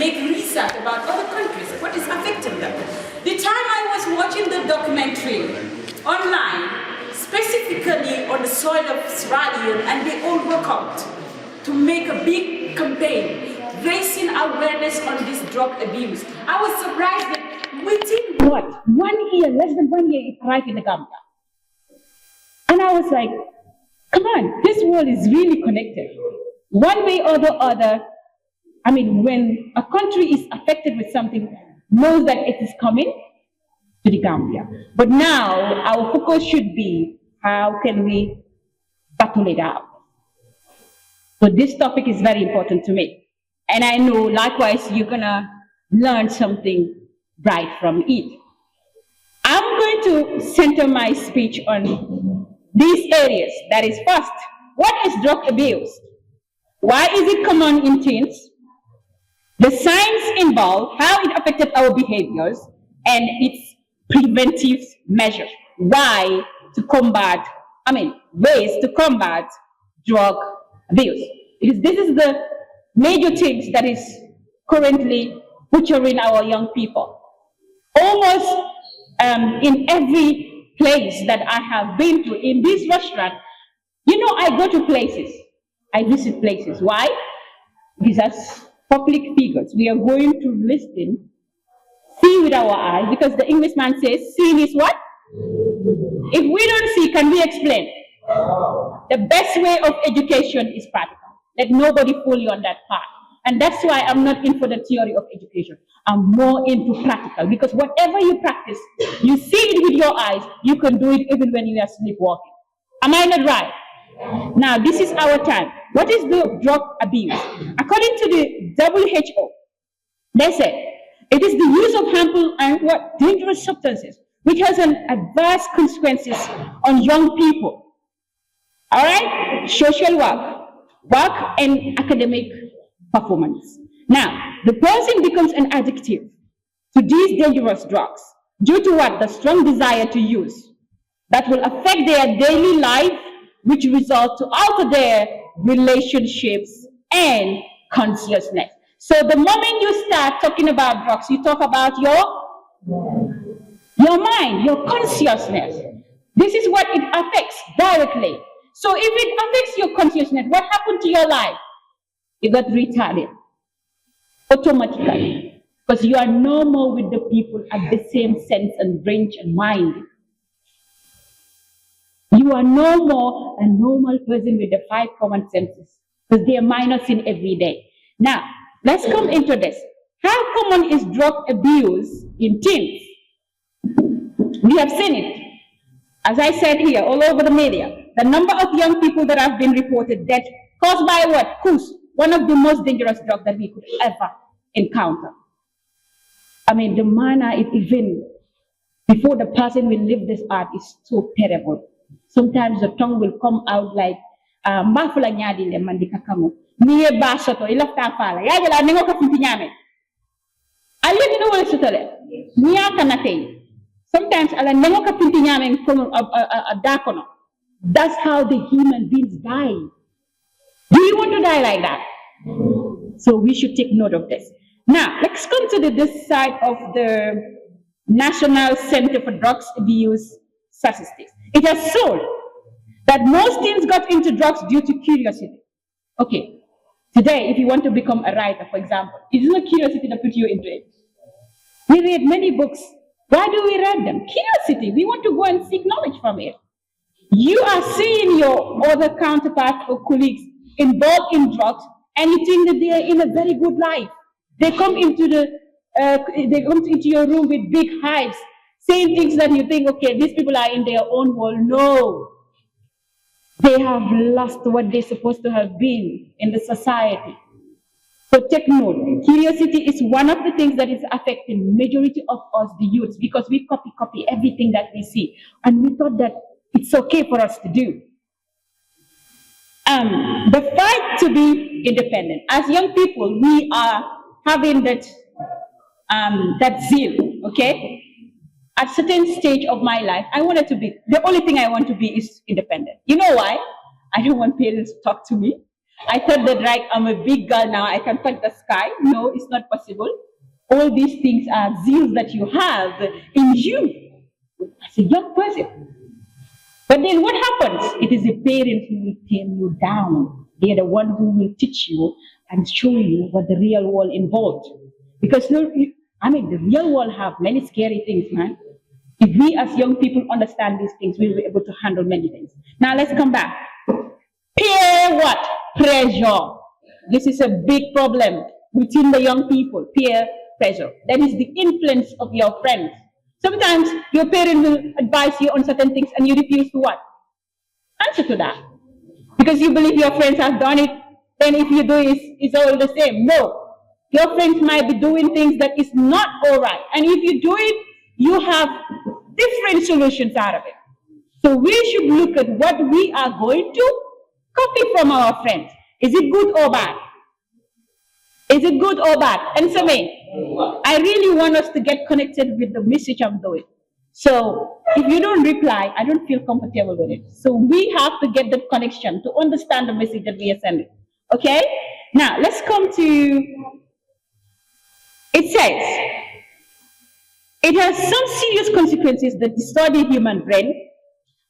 make research about other countries, what is affecting them. The time I was watching the documentary online, specifically on the soil of Sierra Leone, and they all work out to make a big campaign, raising awareness on this drug abuse. I was surprised that within what? 1 year, less than 1 year, it arrived in the Gambia. And I was like, come on, this world is really connected. One way or the other, I mean, when a country is affected with something, knows that it is coming to the Gambia. But now, our focus should be, how can we battle it out? So this topic is very important to me. And I know, likewise, you're gonna learn something right from it. I'm going to center my speech on these areas. That is, first, what is drug abuse? Why is it common in teens? The signs involved, how it affected our behaviors, and its preventive measures. Why to combat, ways to combat drug abuse. Because this is the major things that is currently butchering our young people. Almost in every place that I have been to, in this restaurant, I go to places, I visit places. Why? Because as public figures, we are going to listen, see with our eyes, because the Englishman says, seeing is what? If we don't see, can we explain? The best way of education is practical. Let nobody fool you on that part. And that's why I'm not in for the theory of education. I'm more into practical, because whatever you practice, you see it with your eyes, you can do it even when you are sleepwalking. Am I not right? Now, this is our time. What is the drug abuse? According to the WHO, they say it is the use of harmful and dangerous substances, which has an adverse consequences on young people. All right? Social work and academic performance. Now, the person becomes an addictive to these dangerous drugs due to what? The strong desire to use that will affect their daily life, which result to alter their relationships and consciousness. So the moment you start talking about drugs, you talk about your mind, your consciousness. This is what it affects directly. So if it affects your consciousness, what happened to your life? You got retarded automatically, because you are no more with the people at the same sense and range and mind. You are no more a normal person with the 5 common senses, because they are minus in every day. Now, let's come into this. How common is drug abuse in teens? We have seen it, as I said here, all over the media. The number of young people that have been reported dead caused by what? Kus, one of the most dangerous drugs that we could ever encounter. I mean, the manner it even, before the person will leave this earth, is so terrible. Sometimes the tongue will come out like, mbafula nyadi le mandika kamu. Niye basoto, ilafta fala. Yajala nengo ka finti nyame. Ali dino wale sutole. Niya kanate. Sometimes ala nengo ka finti nyame kono a dakono. That's how the human beings die. Do you want to die like that? So we should take note of this. Now, let's come to this side of the National Center for Drugs Abuse Statistics. It has shown that most teens got into drugs due to curiosity. Okay, today, if you want to become a writer, for example, it is not curiosity that put you into it. We read many books. Why do we read them? Curiosity. We want to go and seek knowledge from it. You are seeing your other counterparts or colleagues involved in drugs, and you think that they are in a very good life. They come into your room with big hives, saying things that you think, okay, these people are in their own world. No. They have lost what they're supposed to have been in the society. So take note, curiosity is one of the things that is affecting majority of us, the youths, because we copy everything that we see. And we thought that it's okay for us to do. The fight to be independent. As young people, we are having that zeal, okay? At a certain stage of my life, I wanted to be, the only thing I want to be is independent. You know why? I don't want parents to talk to me. I thought that, right, I'm a big girl now, I can touch the sky. No, it's not possible. All these things are zeals that you have in you as a young person. But then what happens? It is the parents who will tear you down. They are the one who will teach you and show you what the real world involved. Because no, I mean, the real world have many scary things, man. If we as young people understand these things, we'll be able to handle many things. Now let's come back. Peer what? Pressure. This is a big problem within the young people. Peer pressure. That is the influence of your friends. Sometimes your parent will advise you on certain things and you refuse to what? Answer to that. Because you believe your friends have done it, then if you do it, it's all the same. No. Your friends might be doing things that is not all right. And if you do it, you have different solutions out of it. So we should look at what we are going to copy from our friends. Is it good or bad? Is it good or bad? Answer me. I really want us to get connected with the message I'm doing. So if you don't reply, I don't feel comfortable with it. So we have to get that connection to understand the message that we are sending. Okay? Now let's come to, it says, it has some serious consequences that destroy the human brain,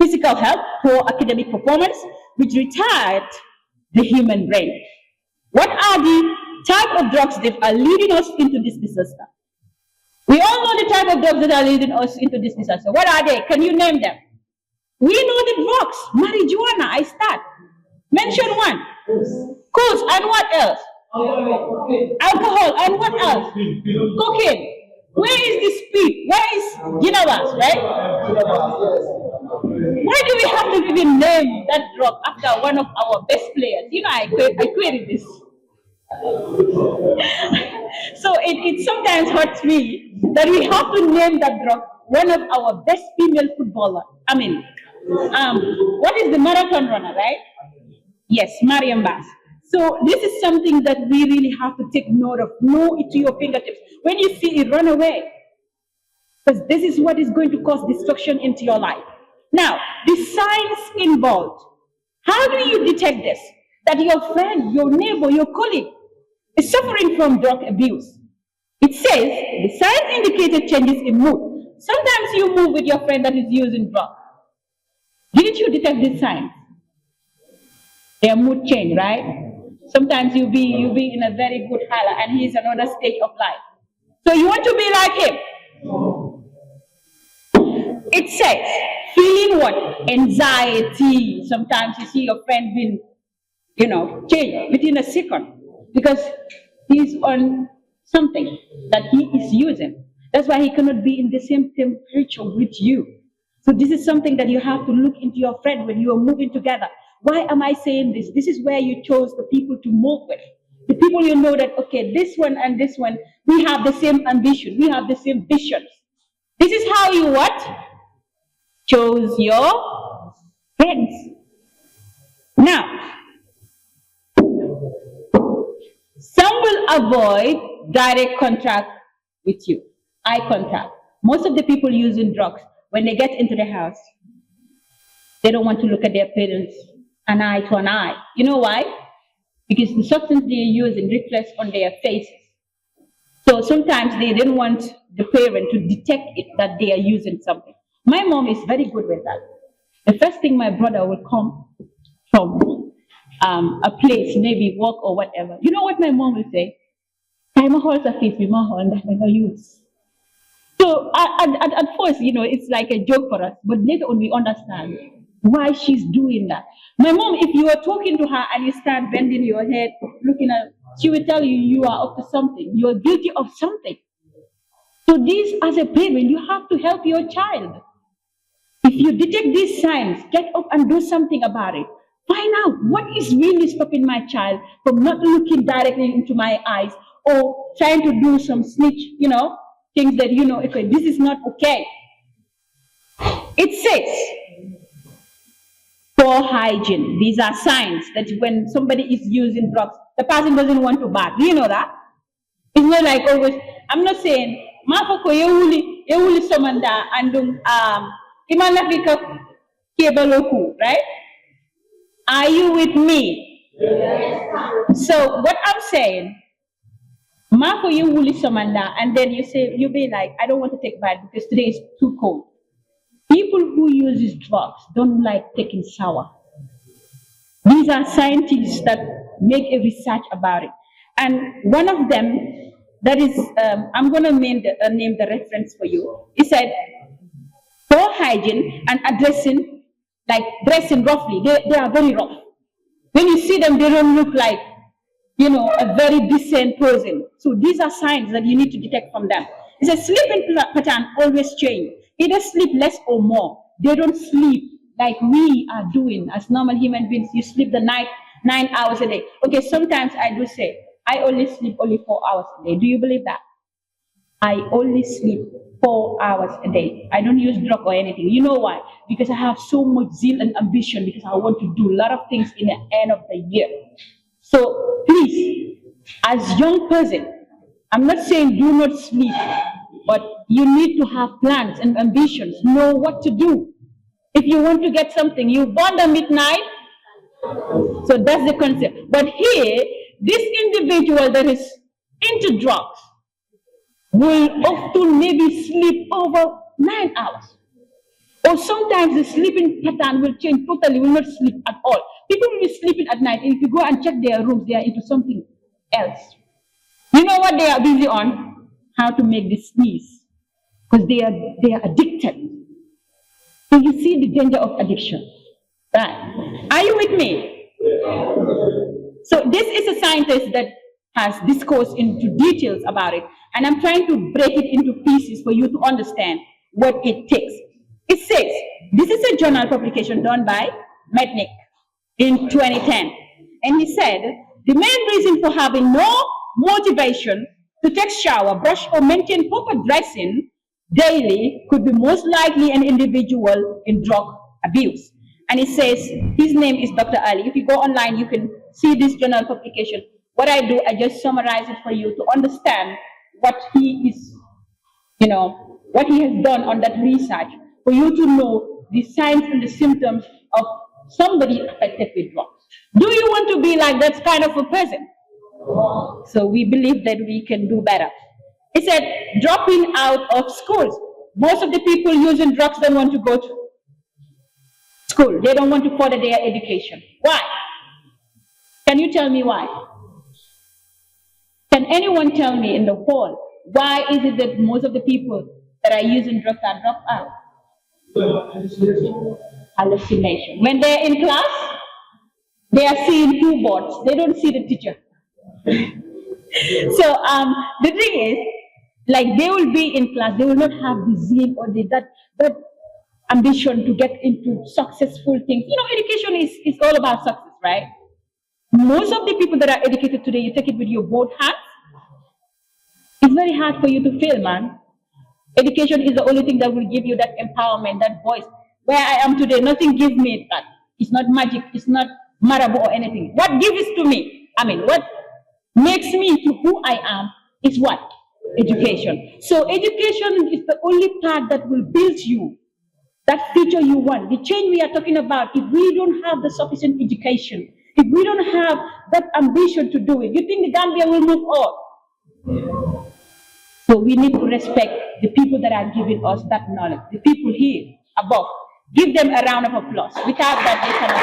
physical health, poor academic performance, which retard the human brain. What are the type of drugs that are leading us into this disaster? We all know the type of drugs that are leading us into this disaster. What are they? Can you name them? We know the drugs. Marijuana, I start. Mention one. Cool. And what else? Alcohol. And what else? Cocaine. Where is the speed? Where is Ginavas, right? Why do we have to even name that drug after one of our best players? You know, I queried this. So it sometimes hurts me that we have to name that drug one of our best female footballer. I mean, what is the marathon runner, right? Yes, Mariam Bass. So this is something that we really have to take note of. Know it to your fingertips. When you see it, run away. Because this is what is going to cause destruction into your life. Now, the signs involved. How do you detect this? That your friend, your neighbor, your colleague is suffering from drug abuse. It says the signs indicated changes in mood. Sometimes you move with your friend that is using drugs. Didn't you detect these signs? Their mood change, right? Sometimes you be in a very good hala and he's another stage of life. So you want to be like him. It says, feeling what? Anxiety. Sometimes you see your friend being, change within a second because he's on something that he is using. That's why he cannot be in the same temperature with you. So this is something that you have to look into your friend when you are moving together. Why am I saying this? This is where you chose the people to move with. The people you know that, okay, this one and this one, we have the same ambition, we have the same visions. This is how you what? Chose your friends. Now, some will avoid direct contact with you, eye contact. Most of the people using drugs, when they get into the house, they don't want to look at their parents an eye to an eye. You know why? Because the substance they're using reflects on their faces. So sometimes they don't want the parent to detect it that they are using something. My mom is very good with that. The first thing my brother will come from a place, maybe work or whatever. You know what my mom will say? I'm a horse a face with my horn that I use. So at first, it's like a joke for us, but later on we understand why she's doing that. My mom, if you are talking to her and you start bending your head, looking at, she will tell you you are up to something. You are guilty of something. So this, as a parent, you have to help your child. If you detect these signs, get up and do something about it. Find out what is really stopping my child from not looking directly into my eyes or trying to do some snitch, things that, okay, this is not okay. It says, poor hygiene. These are signs that when somebody is using drugs, the person doesn't want to bath. Do you know that? It's not like always, I'm not saying, Mafako yewuli somanda andum imanafika kebaloku, right? Are you with me? So what I'm saying, Marco, you will Samanda, and then you be like, I don't want to take bath because today is too cold. People who use drugs don't like taking shower. These are scientists that make a research about it. And one of them, that is, I'm going to name the reference for you. He said, poor hygiene and addressing, like dressing roughly, they are very rough. When you see them, they don't look like, a very decent person. So these are signs that you need to detect from them. It's a sleeping pattern always change. Either sleep less or more. They don't sleep like we are doing as normal human beings. You sleep the night 9 hours a day. Okay, sometimes I do say, I only sleep only 4 hours a day. Do you believe that? I only sleep 4 hours a day. I don't use drug or anything. You know why? Because I have so much zeal and ambition because I want to do a lot of things in the end of the year. So please, as young person, I'm not saying do not sleep, but you need to have plans and ambitions, know what to do. If you want to get something, you born at midnight. So that's the concept. But here, this individual that is into drugs will often maybe sleep over 9 hours. Or sometimes the sleeping pattern will change totally, will not sleep at all. People will be sleeping at night, and if you go and check their rooms, they are into something else. You know what they are busy on? How to make this sneeze. Because they are addicted. So you see the danger of addiction. Right. Are you with me? So this is a scientist that has discoursed into details about it, and I'm trying to break it into pieces for you to understand what it takes. It says, this is a journal publication done by Mednick in 2010. And he said, the main reason for having no motivation to take shower, brush, or maintain proper dressing daily could be most likely an individual in drug abuse. And it says, his name is Dr. Ali. If you go online, you can see this journal publication. What I do, I just summarize it for you to understand what he is, what he has done on that research, for you to know the signs and the symptoms of somebody affected with drugs. Do you want to be like that kind of a person? So we believe that we can do better. It said, dropping out of schools. Most of the people using drugs don't want to go to school. They don't want to further their education. Why? Can you tell me why? Can anyone tell me in the hall, why is it that most of the people that are using drugs are dropped out? Hallucination. When they're in class, they are seeing two boards. They don't see the teacher. So the thing is, like they will be in class, they will not have the zeal or that ambition to get into successful things. Education is all about success, right? Most of the people that are educated today, you take it with your both hands. It's very hard for you to fail, man. Education is the only thing that will give you that empowerment, that voice. Where I am today, nothing gives me that. It's not magic, it's not marable or anything. What gives it to me? What makes me to who I am is what? Education. So education is the only part that will build you, that future you want. The change we are talking about, if we don't have the sufficient education, if we don't have that ambition to do it, you think the Gambia will move on? So we need to respect the people that are giving us that knowledge, the people here above. Give them a round of applause. Without that, they cannot.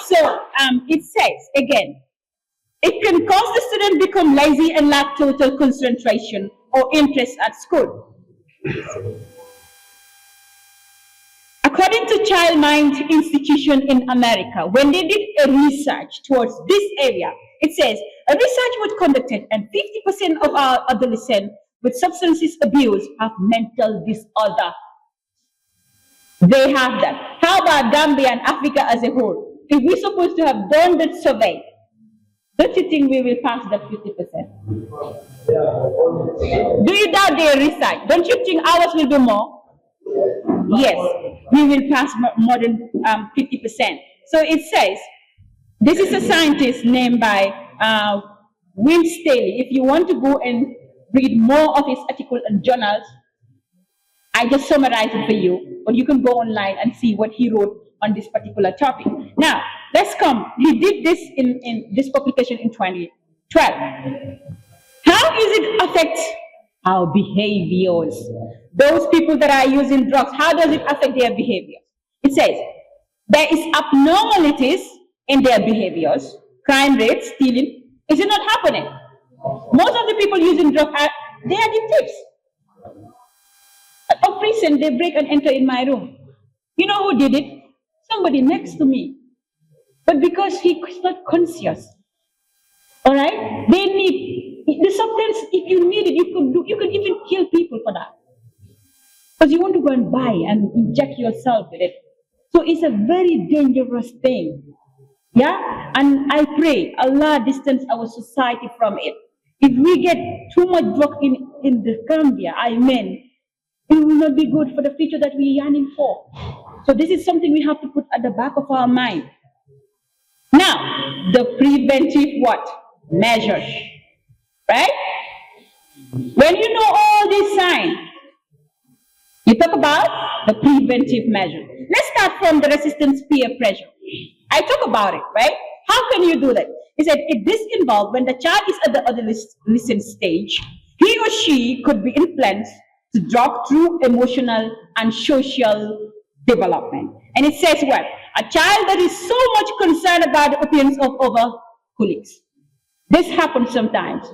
So it says, again, it can cause the student become lazy and lack total concentration or interest at school. According to Child Mind Institution in America, when they did a research towards this area, it says a research was conducted and 50% of our adolescents with substance abuse have mental disorder. They have that. How about Gambia and Africa as a whole? If we're supposed to have done that survey, don't you think we will pass that 50%? Do you doubt their research? Don't you think ours will be more? Yes, we will pass more than 50%. So it says, this is a scientist named by Will Staley. If you want to go and read more of his articles and journals, I just summarize it for you, but you can go online and see what he wrote on this particular topic. Now, let's come. He did this in this publication in 2012. How is it affect our behaviors? Those people that are using drugs, how does it affect their behaviors? It says there is abnormalities in their behaviors, crime rates, stealing. Is it not happening? Most of the people using drugs they are the thieves. Of recent, they break and enter in my room. You know who did it? Somebody next to me. But because he was not conscious, all right? They need the substance. If you need it, you could even kill people for that, because you want to go and buy and inject yourself with it. So it's a very dangerous thing. Yeah, and I pray Allah distance our society from it. If we get too much drug in the Gambia, it will not be good for the future that we're yearning for. So this is something we have to put at the back of our mind. Now, the preventive what? Measures, right? When you know all these signs, you talk about the preventive measure. Let's start from the resistance peer pressure. I talk about it, right? How can you do that? He said, this involves when the child is at the adolescent stage, he or she could be influenced to drop through emotional and social development. And it says what? A child that is so much concerned about the opinions of other colleagues. This happens sometimes.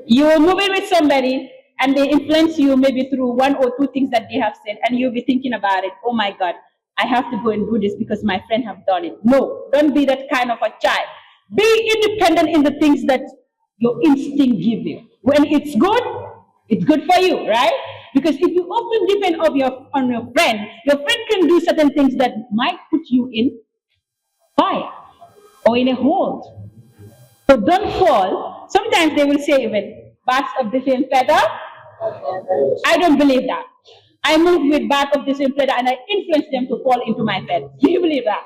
You're moving with somebody and they influence you maybe through one or two things that they have said, and you'll be thinking about it. Oh my God, I have to go and do this because my friend have done it. No, don't be that kind of a child. Be independent in the things that your instinct give you. When it's good for you, right? Because if you often depend on your friend can do certain things that might put you in fire or in a hole. So don't fall. Sometimes they will say even birds of the same feather. I don't believe that. I move with birds of the same feather and I influence them to fall into my feather. Do you believe that?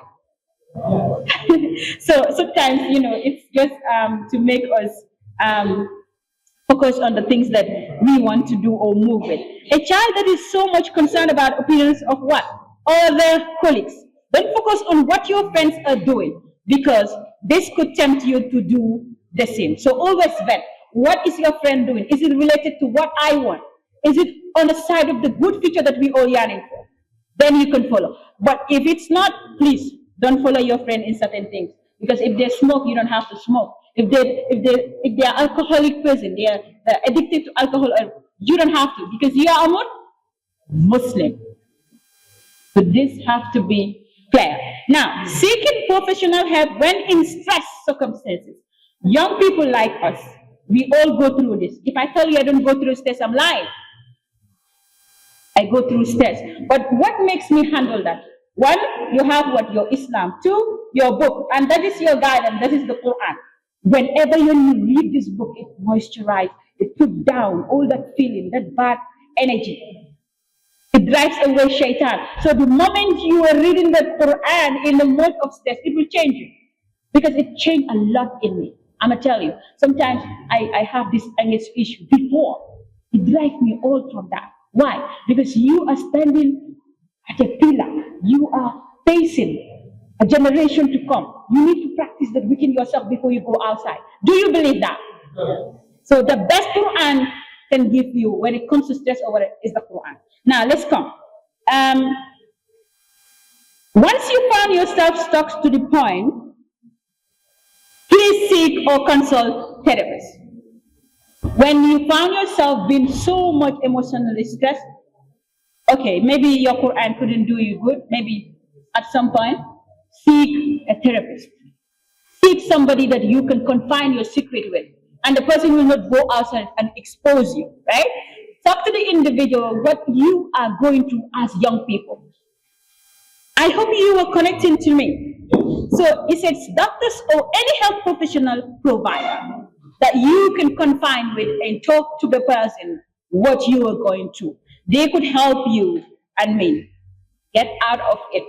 So sometimes, it's just to make us focus on the things that we want to do or move with. A child that is so much concerned about opinions of what? Other colleagues. Don't focus on what your friends are doing, because this could tempt you to do the same. So always vet. What is your friend doing? Is it related to what I want? Is it on the side of the good future that we all yearning for? Then you can follow. But if it's not, please don't follow your friend in certain things. Because if they smoke, you don't have to smoke. If they're alcoholic person, they're addicted to alcohol, you don't have to, because you are a Muslim. So this has to be clear. Now, seeking professional help when in stress circumstances. Young people like us, we all go through this. If I tell you I don't go through stress, I'm lying. I go through stress. But what makes me handle that? One, you have what? Your Islam. Two, your book. And that is your guidance. That is the Quran. Whenever you read this book, it moisturizes, it puts down all that feeling, that bad energy. It drives away shaitan. So the moment you are reading the Quran in the mode of stress, it will change you. Because it changed a lot in me. I'm going to tell you, sometimes I have this anger issue before. It drives me all from that. Why? Because you are standing at a pillar. You are facing a generation to come. You need to practice that within yourself before you go outside. Do you believe that? So the best Quran can give you when it comes to stress over it is the Quran. Now let's come. Once you find yourself stuck to the point, please seek or consult therapists. When you found yourself being so much emotionally stressed, okay, maybe your Quran couldn't do you good. Maybe at some point, seek a therapist. Seek somebody that you can confine your secret with, and the person will not go outside and expose you, right? Talk to the individual what you are going through as young people. I hope you are connecting to me. So it says doctors or any health professional provider that you can confine with and talk to the person what you are going through. They could help you and get out of it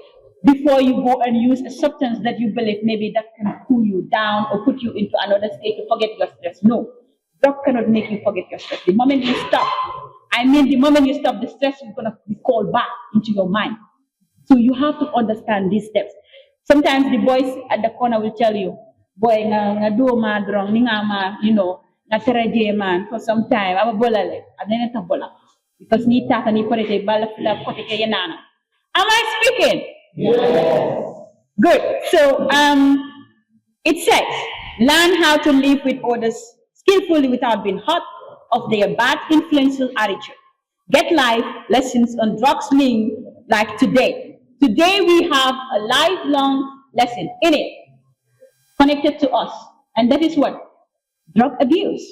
before you go and use a substance that you believe maybe that can cool you down or put you into another state to forget your stress. No, drug cannot make you forget your stress. The moment you stop, the moment you stop, the stress is going to be called back into your mind. So you have to understand these steps. Sometimes the boys at the corner will tell you, boy, nga do ma drong, ni nga ma, nga tereje man for some time. Aba bola le, adene ta bola. Because ni taka ni porete bala fila kote ke yanana. Am I speaking? Yes. Good. So it says, learn how to live with others skillfully without being hurt of their bad influential attitude. Get life lessons on drugs linked like today. Today we have a lifelong lesson in it connected to us. And that is what? Drug abuse.